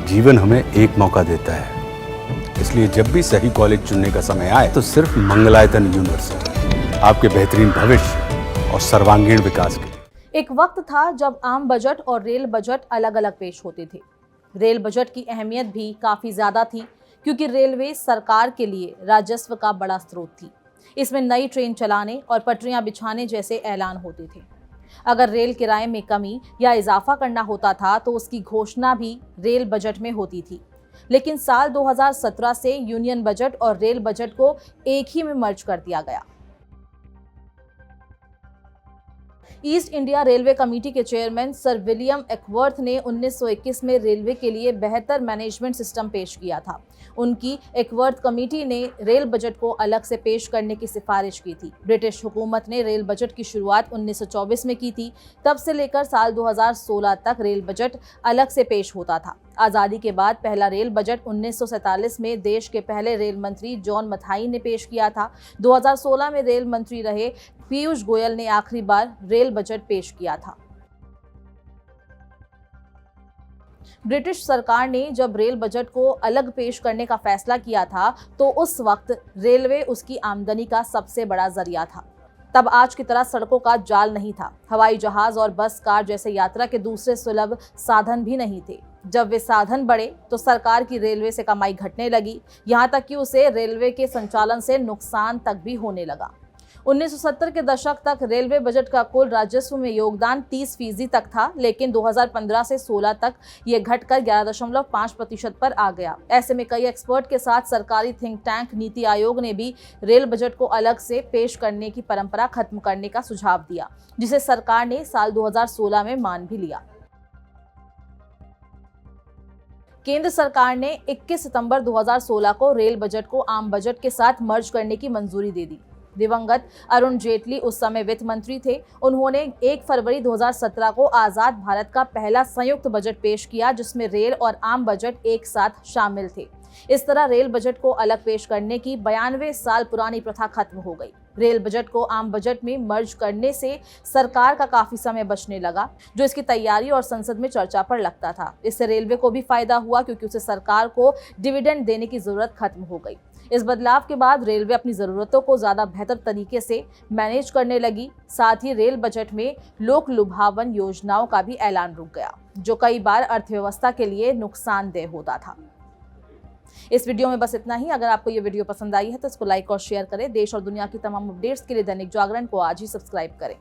जीवन हमें एक मौका देता है, इसलिए जब भी सही कॉलेज चुनने का समय आए तो सिर्फ मंगलायतन यूनिवर्सिटी आपके बेहतरीन भविष्य और सर्वांगीण विकास के लिए। एक वक्त था जब आम बजट और रेल बजट अलग अलग पेश होते थे। रेल बजट की अहमियत भी काफ़ी ज़्यादा थी क्योंकि रेलवे सरकार के लिए राजस्व का बड़ा स्रोत थी। इसमें नई ट्रेन चलाने और पटरियां बिछाने जैसे ऐलान होते थे। अगर रेल किराए में कमी या इजाफा करना होता था तो उसकी घोषणा भी रेल बजट में होती थी। लेकिन साल 2017 से यूनियन बजट और रेल बजट को एक ही में मर्ज कर दिया गया। ईस्ट इंडिया रेलवे कमेटी के चेयरमैन सर विलियम एकवर्थ ने 1921 में रेलवे के लिए बेहतर मैनेजमेंट सिस्टम पेश किया था। उनकी एकवर्थ कमेटी ने रेल बजट को अलग से पेश करने की सिफारिश की थी। ब्रिटिश हुकूमत ने रेल बजट की शुरुआत 1924 में की थी। तब से लेकर साल 2016 तक रेल बजट अलग से पेश होता था। आज़ादी के बाद पहला रेल बजट 1947 में देश के पहले रेल मंत्री जॉन मथाई ने पेश किया था। 2016 में रेल मंत्री रहे पीयूष गोयल ने आखिरी बार रेल बजट पेश किया था। ब्रिटिश सरकार ने जब रेल बजट को अलग पेश करने का फैसला किया था तो उस वक्त रेलवे उसकी आमदनी का सबसे बड़ा जरिया था। तब आज की तरह सड़कों का जाल नहीं था। हवाई जहाज और बस कार जैसे यात्रा के दूसरे सुलभ साधन भी नहीं थे। जब वे साधन बढ़े तो सरकार की रेलवे से कमाई घटने लगी, यहाँ तक कि उसे रेलवे के संचालन से नुकसान तक भी होने लगा। 1970 के दशक तक रेलवे बजट का कुल राजस्व में योगदान 30% तक था, लेकिन 2015 से 16 तक ये घटकर 11.5% पर आ गया। ऐसे में कई एक्सपर्ट के साथ सरकारी थिंक टैंक नीति आयोग ने भी रेल बजट को अलग से पेश करने की परंपरा खत्म करने का सुझाव दिया, जिसे सरकार ने साल 2016 में मान भी लिया। केंद्र सरकार ने 21 सितंबर 2016 को रेल बजट को आम बजट के साथ मर्ज करने की मंजूरी दे दी। दिवंगत अरुण जेटली उस समय वित्त मंत्री थे। उन्होंने 1 फरवरी 2017 को आज़ाद भारत का पहला संयुक्त बजट पेश किया, जिसमें रेल और आम बजट एक साथ शामिल थे। इस तरह रेल बजट को अलग पेश करने की 92 साल पुरानी प्रथा खत्म हो गई। रेल बजट को आम बजट में मर्ज करने से सरकार का काफी समय बचने लगा, जो इसकी तैयारी और संसद में चर्चा पर लगता था। इससे रेलवे को भी फायदा हुआ क्योंकि उसे सरकार को डिविडेंड देने की जरूरत खत्म हो गई। इस बदलाव के बाद रेलवे अपनी जरूरतों को ज्यादा बेहतर तरीके से मैनेज करने लगी। साथ ही रेल बजट में लोक लुभावन योजनाओं का भी ऐलान रुक गया, जो कई बार अर्थव्यवस्था के लिए नुकसानदेह होता था। इस वीडियो में बस इतना ही। अगर आपको ये वीडियो पसंद आई है तो इसको लाइक और शेयर करें। देश और दुनिया की तमाम अपडेट्स के लिए दैनिक जागरण को आज ही सब्सक्राइब करें।